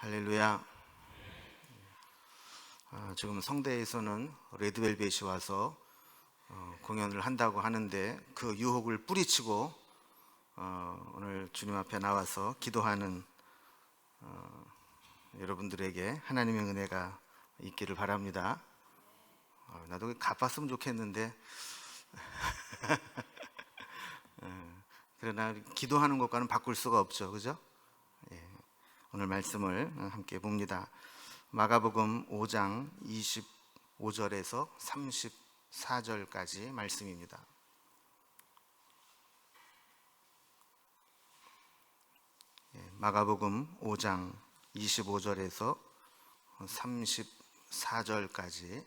할렐루야. 지금 성대에서는 레드벨벳이 와서 공연을 한다고 하는데 그 유혹을 뿌리치고 오늘 주님 앞에 나와서 기도하는 여러분들에게 하나님의 은혜가 있기를 바랍니다. 나도 갚았으면 좋겠는데 그러나 기도하는 것과는 바꿀 수가 없죠, 그죠? 오늘 말씀을 함께 봅니다. 마가복음 5장 25절에서 34절까지 말씀입니다. 마가복음 5장 25절에서 34절까지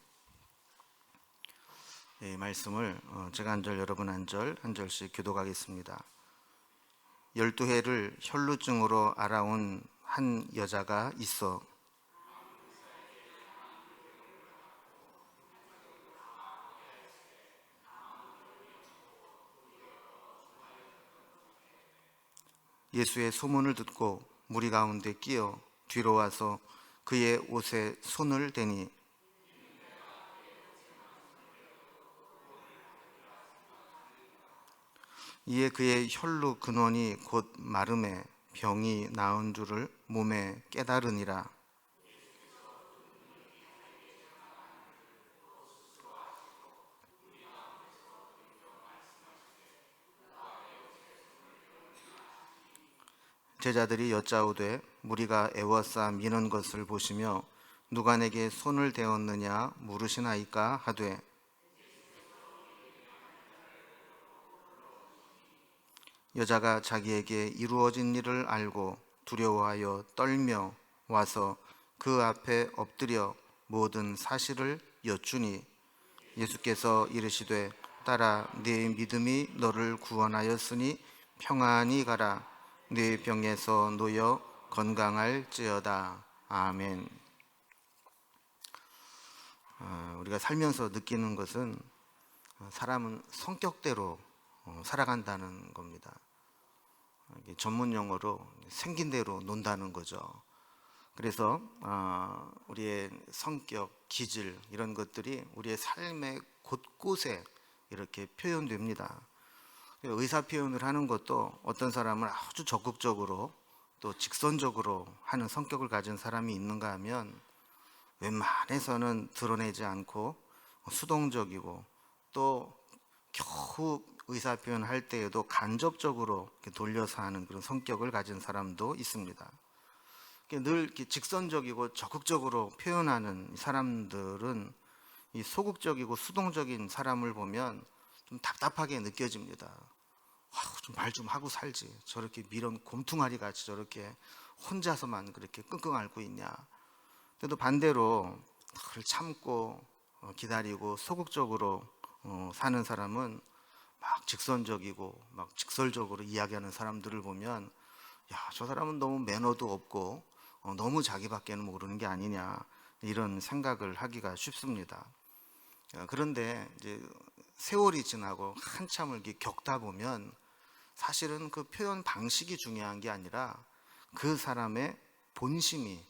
말씀을 제가 한 절 여러분 한 절씩 교독하겠습니다. 12해를 혈루증으로 앓아온 한 여자가 있어 예수의 소문을 듣고 무리 가운데 끼어 뒤로 와서 그의 옷에 손을 대니 이에 그의 혈루 근원이 곧 마름에 병이 나은 줄을 몸에 깨달으니라. 제자들이 여짜오되 무리가 애워싸 미는 것을 보시며 누가 내게 손을 대었느냐 물으시나이까 하되 여자가 자기에게 이루어진 일을 알고 두려워하여 떨며 와서 그 앞에 엎드려 모든 사실을 여쭈니 예수께서 이르시되 딸아 네 믿음이 너를 구원하였으니 평안히 가라 네 병에서 놓여 건강할지어다. 아멘. 우리가 살면서 느끼는 것은 사람은 성격대로 살아간다는 겁니다. 전문 용어로 생긴 대로 논다는 거죠. 그래서 우리의 성격, 기질 이런 것들이 우리의 삶의 곳곳에 이렇게 표현됩니다. 의사 표현을 하는 것도 어떤 사람은 아주 적극적으로 또 직선적으로 하는 성격을 가진 사람이 있는가 하면 웬만해서는 드러내지 않고 수동적이고 또 겨우 의사 표현할 때에도 간접적으로 돌려서 하는 그런 성격을 가진 사람도 있습니다. 늘 이렇게 직선적이고 적극적으로 표현하는 사람들은 이 소극적이고 수동적인 사람을 보면 좀 답답하게 느껴집니다. 좀 말 좀 하고 살지. 저렇게 미련 곰퉁아리 같이 저렇게 혼자서만 그렇게 끙끙 앓고 있냐. 그래도 반대로 그걸 참고 기다리고 소극적으로 사는 사람은 막 직선적이고 막 직설적으로 이야기하는 사람들을 보면 야, 저 사람은 너무 매너도 없고 너무 자기밖에는 모르는 게 아니냐 이런 생각을 하기가 쉽습니다. 그런데 이제 세월이 지나고 한참을 이렇게 겪다 보면 사실은 그 표현 방식이 중요한 게 아니라 그 사람의 본심이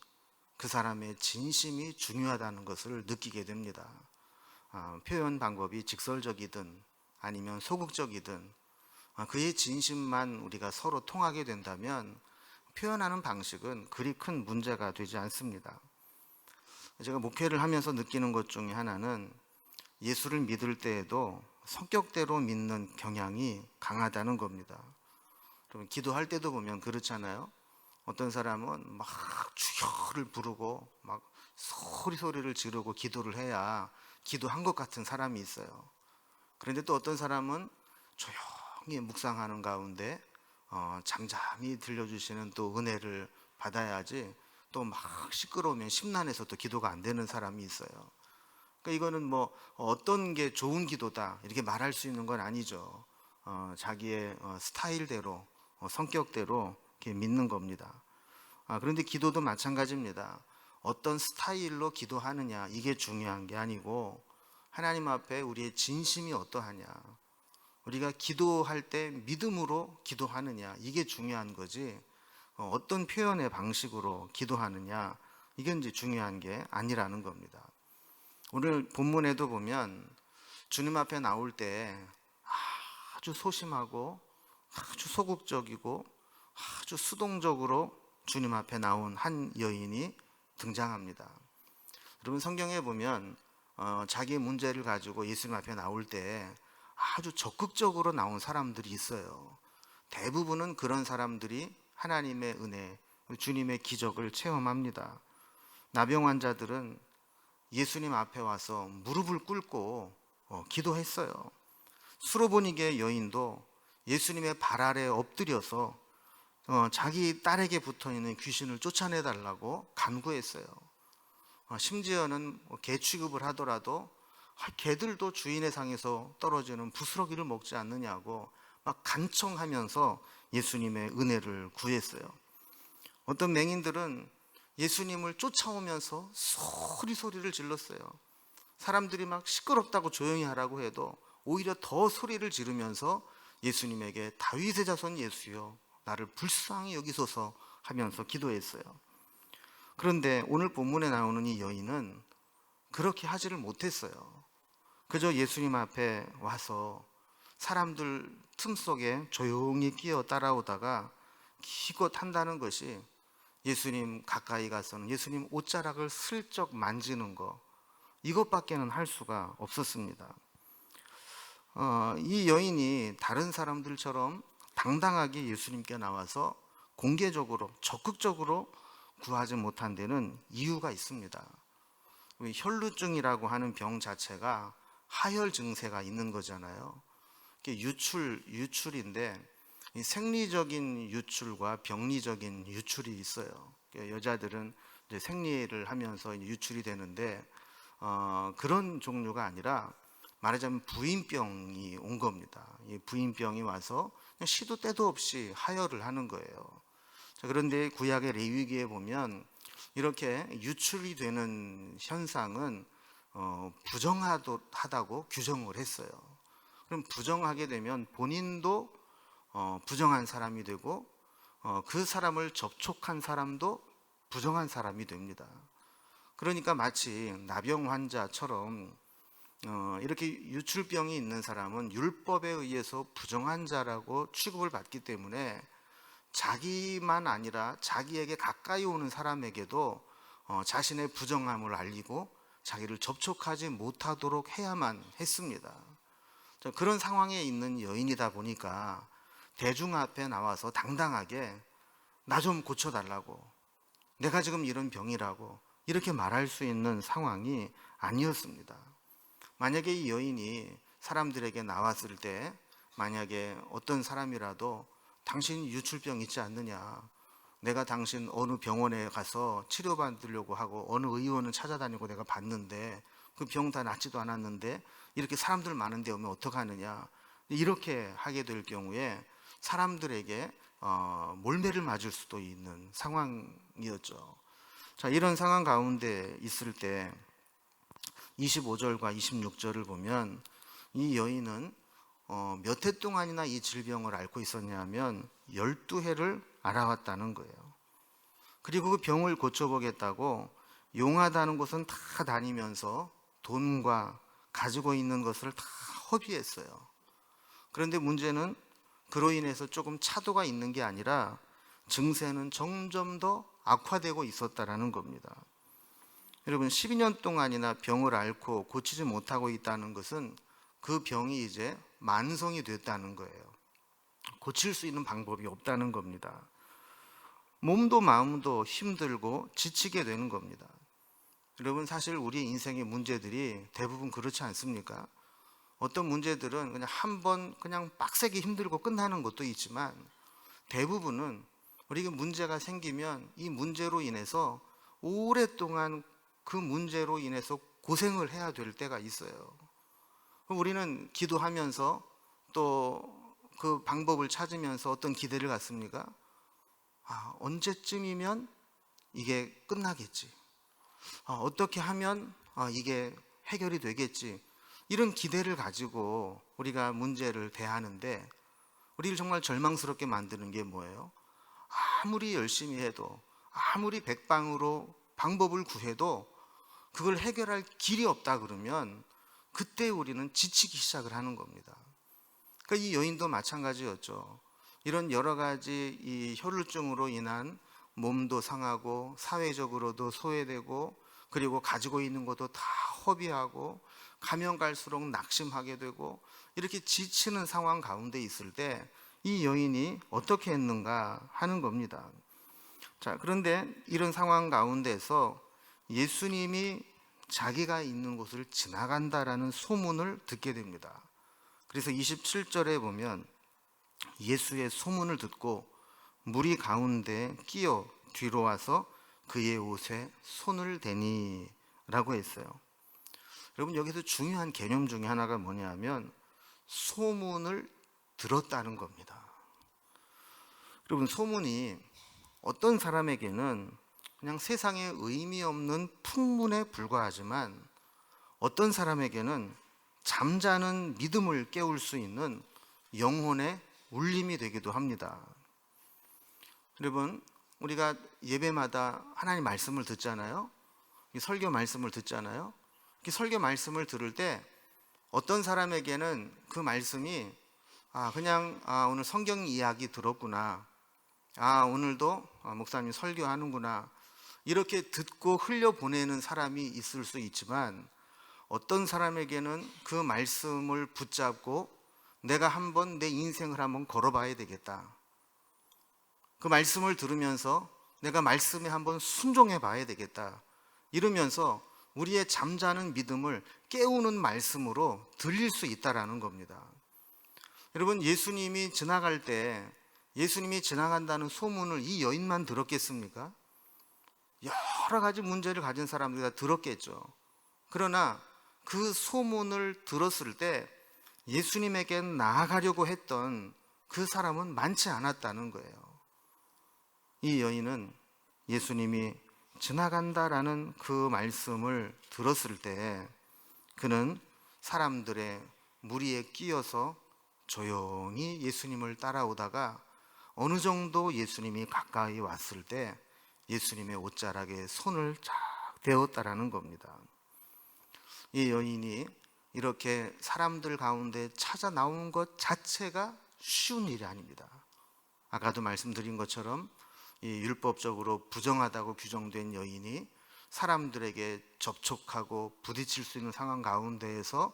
그 사람의 진심이 중요하다는 것을 느끼게 됩니다. 표현 방법이 직설적이든 아니면 소극적이든 그의 진심만 우리가 서로 통하게 된다면 표현하는 방식은 그리 큰 문제가 되지 않습니다. 제가 목회를 하면서 느끼는 것 중에 하나는 예수를 믿을 때에도 성격대로 믿는 경향이 강하다는 겁니다. 그러면 기도할 때도 보면 그렇잖아요. 어떤 사람은 막 주여를 부르고 막 소리를 지르고 기도를 해야 기도한 것 같은 사람이 있어요. 그런데 또 어떤 사람은 조용히 묵상하는 가운데 잠잠히 들려주시는 또 은혜를 받아야지 또 막 시끄러우면 심란해서 또 기도가 안 되는 사람이 있어요. 그러니까 이거는 뭐 어떤 게 좋은 기도다 이렇게 말할 수 있는 건 아니죠. 자기의 스타일대로 성격대로 이렇게 믿는 겁니다. 그런데 기도도 마찬가지입니다. 어떤 스타일로 기도하느냐 이게 중요한 게 아니고 하나님 앞에 우리의 진심이 어떠하냐, 우리가 기도할 때 믿음으로 기도하느냐 이게 중요한 거지 어떤 표현의 방식으로 기도하느냐, 이게 이제 중요한 게 아니라는 겁니다. 오늘 본문에도 보면 주님 앞에 나올 때 아주 소심하고 아주 소극적이고 아주 수동적으로 주님 앞에 나온 한 여인이 등장합니다. 여러분, 성경에 보면 자기의 문제를 가지고 예수님 앞에 나올 때 아주 적극적으로 나온 사람들이 있어요. 대부분은 그런 사람들이 하나님의 은혜, 주님의 기적을 체험합니다. 나병 환자들은 예수님 앞에 와서 무릎을 꿇고 기도했어요. 수로보니게 여인도 예수님의 발 아래 엎드려서 자기 딸에게 붙어있는 귀신을 쫓아내달라고 간구했어요. 심지어는 개 취급을 하더라도 개들도 주인의 상에서 떨어지는 부스러기를 먹지 않느냐고 막 간청하면서 예수님의 은혜를 구했어요. 어떤 맹인들은 예수님을 쫓아오면서 소리를 질렀어요. 사람들이 막 시끄럽다고 조용히 하라고 해도 오히려 더 소리를 지르면서 예수님에게 다윗의 자손 예수여, 나를 불쌍히 여기소서 하면서 기도했어요. 그런데 오늘 본문에 나오는 이 여인은 그렇게 하지를 못했어요. 그저 예수님 앞에 와서 사람들 틈속에 조용히 끼어 따라오다가 기껏 한다는 것이 예수님 가까이 가서는 예수님 옷자락을 슬쩍 만지는 거, 이것밖에는 할 수가 없었습니다. 이 여인이 다른 사람들처럼 당당하게 예수님께 나와서 공개적으로 적극적으로 구하지 못한 데는 이유가 있습니다. 혈루증이라고 하는 병 자체가 하혈 증세가 있는 거잖아요. 유출인데 생리적인 유출과 병리적인 유출이 있어요. 여자들은 이제 생리를 하면서 유출이 되는데 그런 종류가 아니라 말하자면 부인병이 온 겁니다. 이 부인병이 와서 시도 때도 없이 하혈을 하는 거예요. 그런데 구약의 레위기에 보면 이렇게 유출이 되는 현상은 부정하다고 규정을 했어요. 그럼 부정하게 되면 본인도 부정한 사람이 되고 그 사람을 접촉한 사람도 부정한 사람이 됩니다. 그러니까 마치 나병 환자처럼 이렇게 유출병이 있는 사람은 율법에 의해서 부정한 자라고 취급을 받기 때문에 자기만 아니라 자기에게 가까이 오는 사람에게도 자신의 부정함을 알리고 자기를 접촉하지 못하도록 해야만 했습니다. 그런 상황에 있는 여인이다 보니까 대중 앞에 나와서 당당하게 나 좀 고쳐달라고, 내가 지금 이런 병이라고 이렇게 말할 수 있는 상황이 아니었습니다. 만약에 이 여인이 사람들에게 나왔을 때 만약에 어떤 사람이라도 당신 유출병 있지 않느냐, 내가 당신 어느 병원에 가서 치료받으려고 하고 어느 의원을 찾아다니고 내가 봤는데 그 병 다 낫지도 않았는데 이렇게 사람들 많은데 오면 어떡하느냐, 이렇게 하게 될 경우에 사람들에게 몰매를 맞을 수도 있는 상황이었죠. 자, 이런 상황 가운데 있을 때 25절과 26절을 보면 이 여인은 몇 해 동안이나 이 질병을 앓고 있었냐면 12해를 알아왔다는 거예요. 그리고 그 병을 고쳐보겠다고 용하다는 곳은 다 다니면서 돈과 가지고 있는 것을 다 허비했어요. 그런데 문제는 그로 인해서 조금 차도가 있는 게 아니라 증세는 점점 더 악화되고 있었다는 겁니다. 여러분, 12년 동안이나 병을 앓고 고치지 못하고 있다는 것은 그 병이 이제 만성이 됐다는 거예요. 고칠 수 있는 방법이 없다는 겁니다. 몸도 마음도 힘들고 지치게 되는 겁니다. 여러분, 사실 우리 인생의 문제들이 대부분 그렇지 않습니까? 어떤 문제들은 그냥 한 번 그냥 빡세게 힘들고 끝나는 것도 있지만 대부분은 우리가 문제가 생기면 이 문제로 인해서 오랫동안 그 문제로 인해서 고생을 해야 될 때가 있어요. 우리는 기도하면서 또 그 방법을 찾으면서 어떤 기대를 갖습니까? 언제쯤이면 이게 끝나겠지. 어떻게 하면 이게 해결이 되겠지. 이런 기대를 가지고 우리가 문제를 대하는데 우리를 정말 절망스럽게 만드는 게 뭐예요? 아무리 열심히 해도, 아무리 백방으로 방법을 구해도 그걸 해결할 길이 없다 그러면 그때 우리는 지치기 시작을 하는 겁니다. 그러니까 이 여인도 마찬가지였죠. 이런 여러 가지 이 혈루증으로 인한 몸도 상하고 사회적으로도 소외되고, 그리고 가지고 있는 것도 다 허비하고 가면 갈수록 낙심하게 되고, 이렇게 지치는 상황 가운데 있을 때 이 여인이 어떻게 했는가 하는 겁니다. 자, 그런데 이런 상황 가운데서 예수님이 자기가 있는 곳을 지나간다라는 소문을 듣게 됩니다. 그래서 27절에 보면 예수의 소문을 듣고 무리 가운데 끼어 뒤로 와서 그의 옷에 손을 대니 라고 했어요. 여러분, 여기서 중요한 개념 중에 하나가 뭐냐면 소문을 들었다는 겁니다. 여러분, 소문이 어떤 사람에게는 그냥 세상에 의미 없는 풍문에 불과하지만 어떤 사람에게는 잠자는 믿음을 깨울 수 있는 영혼의 울림이 되기도 합니다. 여러분, 우리가 예배마다 하나님 말씀을 듣잖아요. 설교 말씀을 듣잖아요. 설교 말씀을 들을 때 어떤 사람에게는 그 말씀이 그냥 오늘 성경 이야기 들었구나, 오늘도 목사님 설교하는구나, 이렇게 듣고 흘려보내는 사람이 있을 수 있지만, 어떤 사람에게는 그 말씀을 붙잡고 내가 한번 내 인생을 한번 걸어봐야 되겠다, 그 말씀을 들으면서 내가 말씀에 한번 순종해 봐야 되겠다, 이러면서 우리의 잠자는 믿음을 깨우는 말씀으로 들릴 수 있다라는 겁니다. 여러분, 예수님이 지나갈 때 예수님이 지나간다는 소문을 이 여인만 들었겠습니까? 여러 가지 문제를 가진 사람들이 다 들었겠죠. 그러나 그 소문을 들었을 때 예수님에게 나아가려고 했던 그 사람은 많지 않았다는 거예요. 이 여인은 예수님이 지나간다라는 그 말씀을 들었을 때 그는 사람들의 무리에 끼어서 조용히 예수님을 따라오다가 어느 정도 예수님이 가까이 왔을 때 예수님의 옷자락에 손을 쫙 대었다라는 겁니다. 이 여인이 이렇게 사람들 가운데 찾아 나오는 것 자체가 쉬운 일이 아닙니다. 아까도 말씀드린 것처럼 이 율법적으로 부정하다고 규정된 여인이 사람들에게 접촉하고 부딪힐 수 있는 상황 가운데에서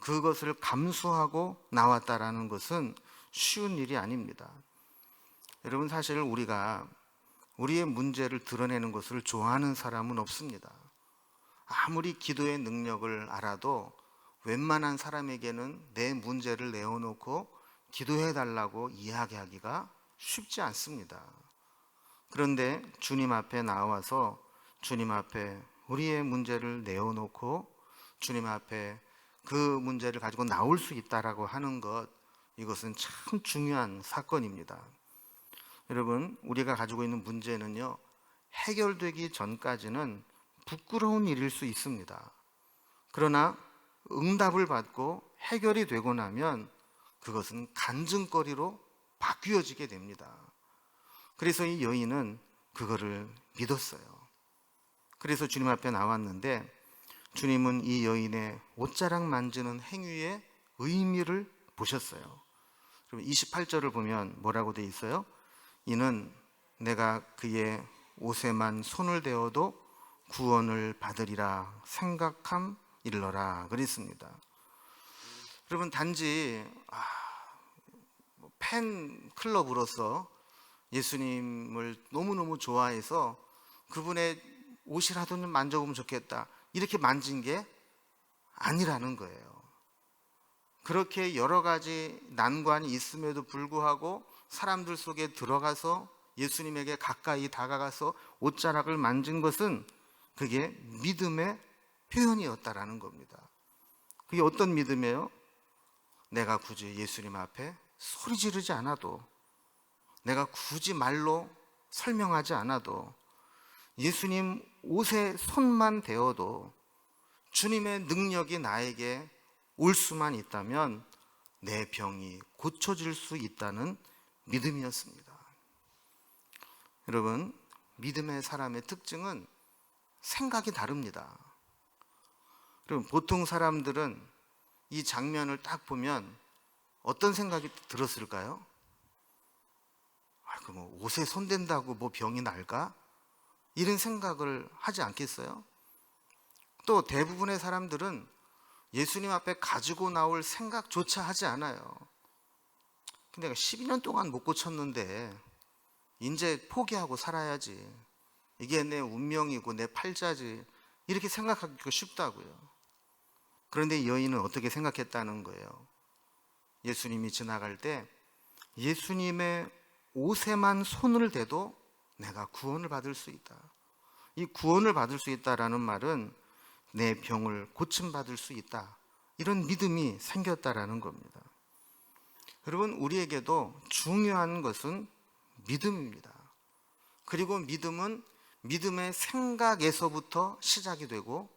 그것을 감수하고 나왔다라는 것은 쉬운 일이 아닙니다. 여러분, 사실 우리가 우리의 문제를 드러내는 것을 좋아하는 사람은 없습니다. 아무리 기도의 능력을 알아도 웬만한 사람에게는 내 문제를 내어놓고 기도해달라고 이야기하기가 쉽지 않습니다. 그런데 주님 앞에 나와서 주님 앞에 우리의 문제를 내어놓고 주님 앞에 그 문제를 가지고 나올 수 있다라고 하는 것, 이것은 참 중요한 사건입니다. 여러분, 우리가 가지고 있는 문제는요, 해결되기 전까지는 부끄러운 일일 수 있습니다. 그러나 응답을 받고 해결이 되고 나면 그것은 간증거리로 바뀌어지게 됩니다. 그래서 이 여인은 그거를 믿었어요. 그래서 주님 앞에 나왔는데 주님은 이 여인의 옷자락 만지는 행위의 의미를 보셨어요. 28절을 보면 뭐라고 돼 있어요? 이는 내가 그의 옷에만 손을 대어도 구원을 받으리라 생각함일러라 그랬습니다. 여러분, 단지 팬클럽으로서 예수님을 너무너무 좋아해서 그분의 옷이라도 좀 만져보면 좋겠다, 이렇게 만진 게 아니라는 거예요. 그렇게 여러 가지 난관이 있음에도 불구하고 사람들 속에 들어가서 예수님에게 가까이 다가가서 옷자락을 만진 것은 그게 믿음의 표현이었다라는 겁니다. 그게 어떤 믿음이에요? 내가 굳이 예수님 앞에 소리 지르지 않아도, 내가 굳이 말로 설명하지 않아도, 예수님 옷에 손만 대어도 주님의 능력이 나에게 올 수만 있다면 내 병이 고쳐질 수 있다는 믿음이었습니다. 여러분, 믿음의 사람의 특징은 생각이 다릅니다. 여러분, 보통 사람들은 이 장면을 딱 보면 어떤 생각이 들었을까요? 그 뭐 옷에 손댄다고 뭐 병이 날까? 이런 생각을 하지 않겠어요? 또 대부분의 사람들은 예수님 앞에 가지고 나올 생각조차 하지 않아요. 근데 내가 12년 동안 못 고쳤는데 이제 포기하고 살아야지. 이게 내 운명이고 내 팔자지. 이렇게 생각하기가 쉽다고요. 그런데 이 여인은 어떻게 생각했다는 거예요? 예수님이 지나갈 때 예수님의 옷에만 손을 대도 내가 구원을 받을 수 있다. 이 구원을 받을 수 있다라는 말은 내 병을 고침받을 수 있다. 이런 믿음이 생겼다라는 겁니다. 여러분, 우리에게도 중요한 것은 믿음입니다. 그리고 믿음은 믿음의 생각에서부터 시작이 되고,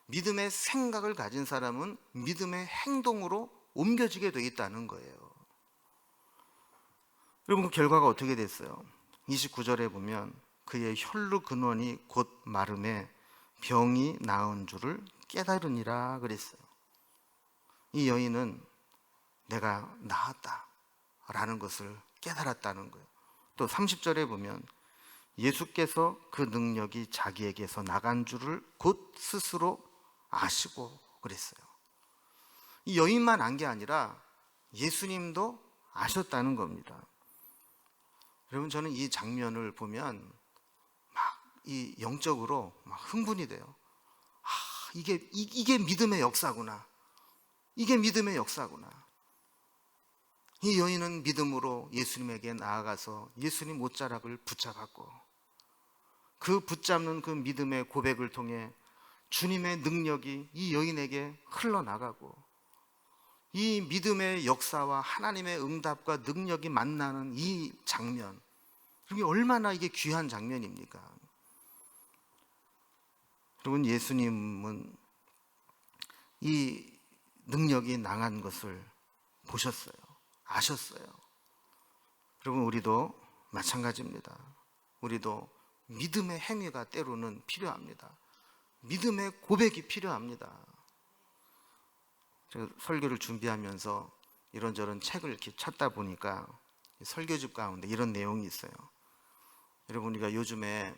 믿음의 생각을 가진 사람은 믿음의 행동으로 옮겨지게 되어 있다는 거예요. 여러분, 그 결과가 어떻게 됐어요? 29절에 보면 그의 혈루 근원이 곧 마름에 병이 나은 줄을 깨달으니라 그랬어요. 이 여인은 내가 나았다 라는 것을 깨달았다는 거예요. 또 30절에 보면 예수께서 그 능력이 자기에게서 나간 줄을 곧 스스로 아시고 그랬어요. 이 여인만 안 게 아니라 예수님도 아셨다는 겁니다. 여러분, 저는 이 장면을 보면 막 이 영적으로 막 흥분이 돼요. 이게 믿음의 역사구나. 이게 믿음의 역사구나. 이 여인은 믿음으로 예수님에게 나아가서 예수님 옷자락을 붙잡았고, 그 붙잡는 그 믿음의 고백을 통해 주님의 능력이 이 여인에게 흘러나가고, 이 믿음의 역사와 하나님의 응답과 능력이 만나는 이 장면, 이게 얼마나 이게 귀한 장면입니까? 여러분, 예수님은 이 능력이 나간 것을 보셨어요. 아셨어요. 여러분, 우리도 마찬가지입니다. 우리도 믿음의 행위가 때로는 필요합니다. 믿음의 고백이 필요합니다. 제가 설교를 준비하면서 이런저런 책을 이렇게 찾다 보니까 설교집 가운데 이런 내용이 있어요. 여러분, 우리가 요즘에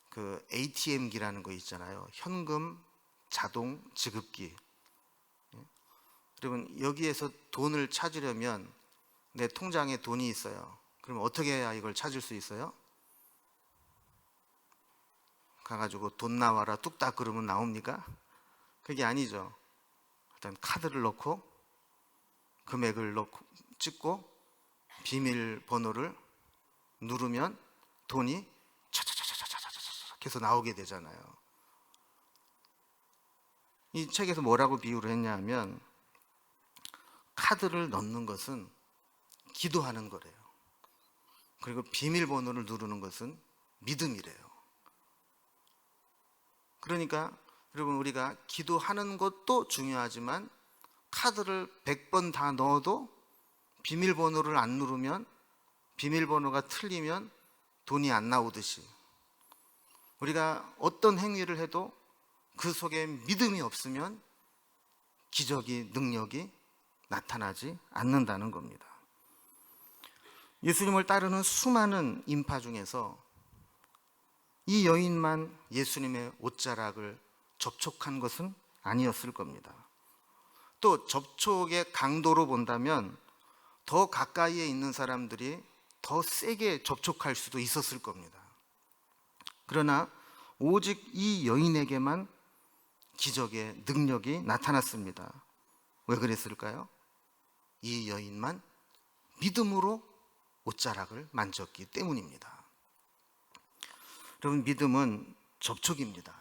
그 ATM기라는 거 있잖아요. 현금 자동 지급기. 여러분, 여기에서 돈을 찾으려면 내 통장에 돈이 있어요. 그럼 어떻게 해야 이걸 찾을 수 있어요? 가가지고 돈 나와라 뚝딱 그러면 나옵니까? 그게 아니죠. 일단 카드를 넣고 금액을 넣고 찍고 비밀번호를 누르면 돈이 차차차차차차차차 해서 나오게 되잖아요. 이 책에서 뭐라고 비유를 했냐면, 카드를 넣는 것은 기도하는 거래요. 그리고 비밀번호를 누르는 것은 믿음이래요. 그러니까 여러분, 우리가 기도하는 것도 중요하지만 카드를 100번 다 넣어도 비밀번호를 안 누르면, 비밀번호가 틀리면 돈이 안 나오듯이, 우리가 어떤 행위를 해도 그 속에 믿음이 없으면 기적이, 능력이 나타나지 않는다는 겁니다. 예수님을 따르는 수많은 인파 중에서 이 여인만 예수님의 옷자락을 접촉한 것은 아니었을 겁니다. 또 접촉의 강도로 본다면 더 가까이에 있는 사람들이 더 세게 접촉할 수도 있었을 겁니다. 그러나 오직 이 여인에게만 기적의 능력이 나타났습니다. 왜 그랬을까요? 이 여인만 믿음으로 옷자락을 만졌기 때문입니다. 여러분, 믿음은 접촉입니다.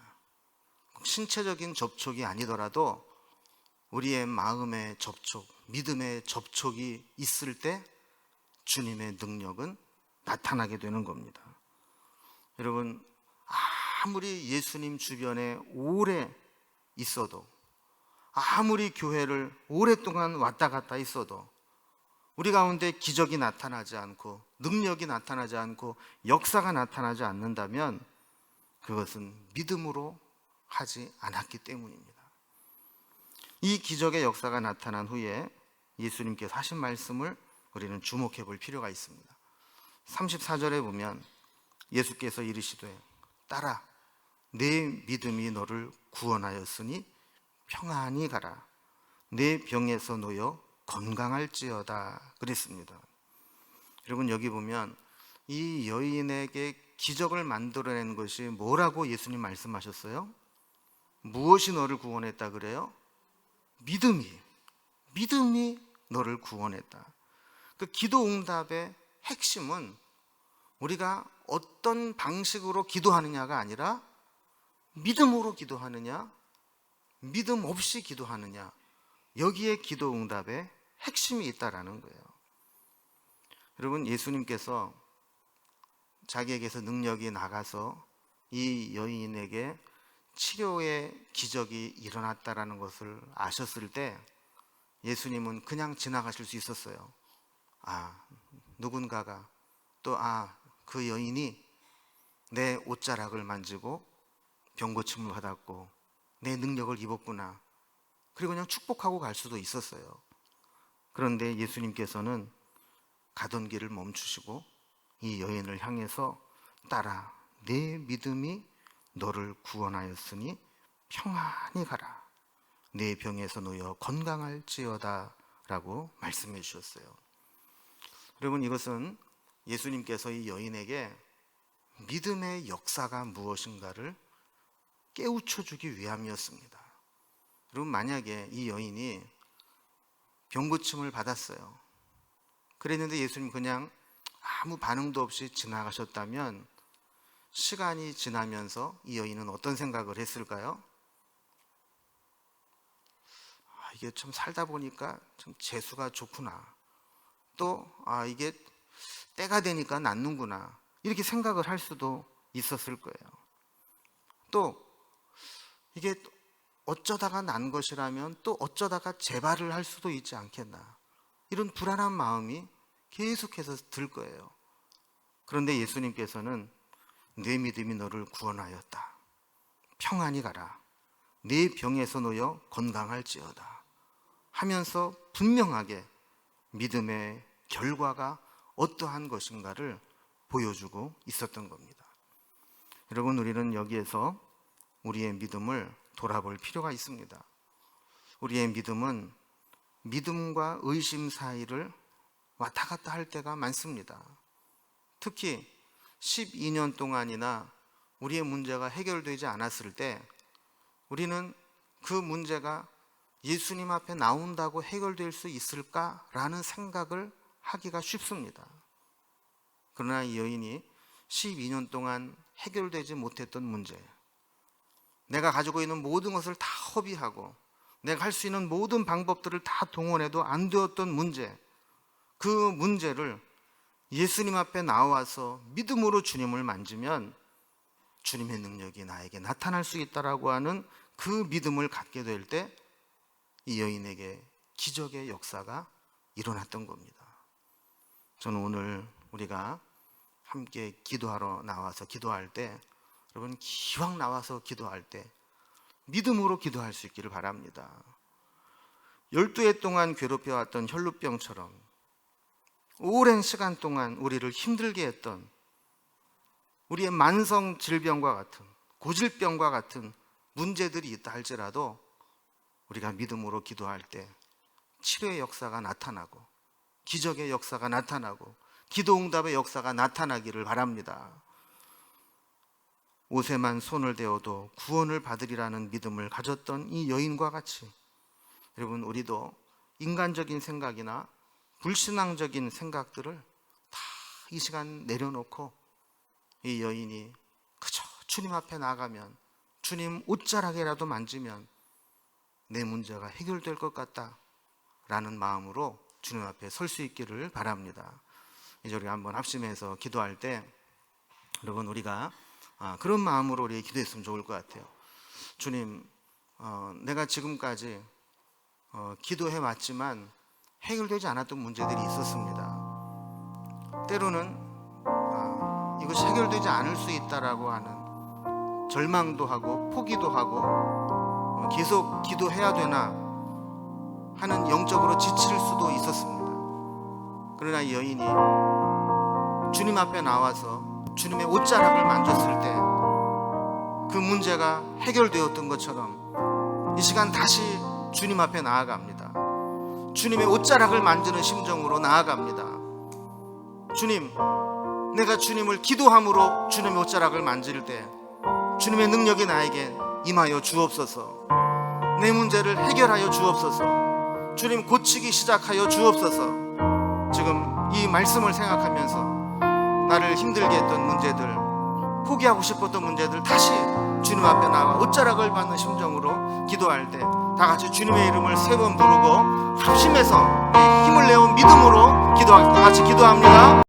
신체적인 접촉이 아니더라도 우리의 마음의 접촉, 믿음의 접촉이 있을 때 주님의 능력은 나타나게 되는 겁니다. 여러분, 아무리 예수님 주변에 오래 있어도, 아무리 교회를 오랫동안 왔다 갔다 있어도 우리 가운데 기적이 나타나지 않고 능력이 나타나지 않고 역사가 나타나지 않는다면 그것은 믿음으로 하지 않았기 때문입니다. 이 기적의 역사가 나타난 후에 예수님께서 하신 말씀을 우리는 주목해 볼 필요가 있습니다. 34절에 보면 예수께서 이르시되 딸아 내 믿음이 너를 구원하였으니 평안히 가라 내 병에서 놓여 건강할지어다 그랬습니다. 여러분 여기 보면 이 여인에게 기적을 만들어낸 것이 뭐라고 예수님 말씀하셨어요? 무엇이 너를 구원했다 그래요? 믿음이 너를 구원했다. 그 기도 응답의 핵심은 우리가 어떤 방식으로 기도하느냐가 아니라 믿음으로 기도하느냐, 믿음 없이 기도하느냐, 여기에 기도 응답의 핵심이 있다라는 거예요. 여러분 예수님께서 자기에게서 능력이 나가서 이 여인에게 치료의 기적이 일어났다라는 것을 아셨을 때 예수님은 그냥 지나가실 수 있었어요. 누군가가 또 그 여인이 내 옷자락을 만지고 병고침을 받았고 내 능력을 입었구나. 그리고 그냥 축복하고 갈 수도 있었어요. 그런데 예수님께서는 가던 길을 멈추시고 이 여인을 향해서 딸아 내 믿음이 너를 구원하였으니 평안히 가라 내 병에서 놓여 건강할지어다 라고 말씀해 주셨어요. 여러분 이것은 예수님께서 이 여인에게 믿음의 역사가 무엇인가를 깨우쳐 주기 위함이었습니다. 여러분 만약에 이 여인이 병고침을 받았어요. 그랬는데 예수님 그냥 아무 반응도 없이 지나가셨다면 시간이 지나면서 이 여인은 어떤 생각을 했을까요? 이게 참 살다 보니까 참 재수가 좋구나. 또 이게 때가 되니까 낫는구나. 이렇게 생각을 할 수도 있었을 거예요. 또 이게 어쩌다가 난 것이라면 또 어쩌다가 재발을 할 수도 있지 않겠나. 이런 불안한 마음이 계속해서 들 거예요. 그런데 예수님께서는 내 믿음이 너를 구원하였다. 평안히 가라. 네 병에서 놓여 건강할지어다. 하면서 분명하게 믿음의 결과가 어떠한 것인가를 보여주고 있었던 겁니다. 여러분 우리는 여기에서 우리의 믿음을 돌아볼 필요가 있습니다. 우리의 믿음은 믿음과 의심 사이를 왔다 갔다 할 때가 많습니다. 특히 12년 동안이나 우리의 문제가 해결되지 않았을 때 우리는 그 문제가 예수님 앞에 나온다고 해결될 수 있을까라는 생각을 하기가 쉽습니다. 그러나 이 여인이 12년 동안 해결되지 못했던 문제, 내가 가지고 있는 모든 것을 다 허비하고 내가 할 수 있는 모든 방법들을 다 동원해도 안 되었던 문제, 그 문제를 예수님 앞에 나와서 믿음으로 주님을 만지면 주님의 능력이 나에게 나타날 수 있다라고 하는 그 믿음을 갖게 될 때 이 여인에게 기적의 역사가 일어났던 겁니다. 저는 오늘 우리가 함께 기도하러 나와서 기도할 때 여러분 기왕 나와서 기도할 때 믿음으로 기도할 수 있기를 바랍니다. 12해 동안 괴롭혀왔던 혈루병처럼 오랜 시간 동안 우리를 힘들게 했던 우리의 만성 질병과 같은 고질병과 같은 문제들이 있다 할지라도 우리가 믿음으로 기도할 때 치료의 역사가 나타나고 기적의 역사가 나타나고 기도응답의 역사가 나타나기를 바랍니다. 옷에만 손을 대어도 구원을 받으리라는 믿음을 가졌던 이 여인과 같이 여러분 우리도 인간적인 생각이나 불신앙적인 생각들을 다 이 시간 내려놓고 이 여인이 그저 주님 앞에 나가면 주님 옷자락이라도 만지면 내 문제가 해결될 것 같다 라는 마음으로 주님 앞에 설 수 있기를 바랍니다. 이제 우리가 한번 합심해서 기도할 때 여러분 우리가 그런 마음으로 우리 기도했으면 좋을 것 같아요. 주님, 내가 지금까지 기도해 왔지만 해결되지 않았던 문제들이 있었습니다. 때로는 이것이 해결되지 않을 수 있다라고 하는 절망도 하고 포기도 하고 계속 기도해야 되나 하는 영적으로 지칠 수도 있었습니다. 그러나 이 여인이 주님 앞에 나와서 주님의 옷자락을 만졌을 때 그 문제가 해결되었던 것처럼 이 시간 다시 주님 앞에 나아갑니다. 주님의 옷자락을 만지는 심정으로 나아갑니다. 주님, 내가 주님을 기도함으로 주님의 옷자락을 만질 때 주님의 능력이 나에게 임하여 주옵소서. 내 문제를 해결하여 주옵소서. 주님, 고치기 시작하여 주옵소서. 지금 이 말씀을 생각하면서 나를 힘들게 했던 문제들, 포기하고 싶었던 문제들 다시 주님 앞에 나와 옷자락을 받는 심정으로 기도할 때 다 같이 주님의 이름을 3번 부르고 합심해서 힘을 내온 믿음으로 다 같이 기도합니다.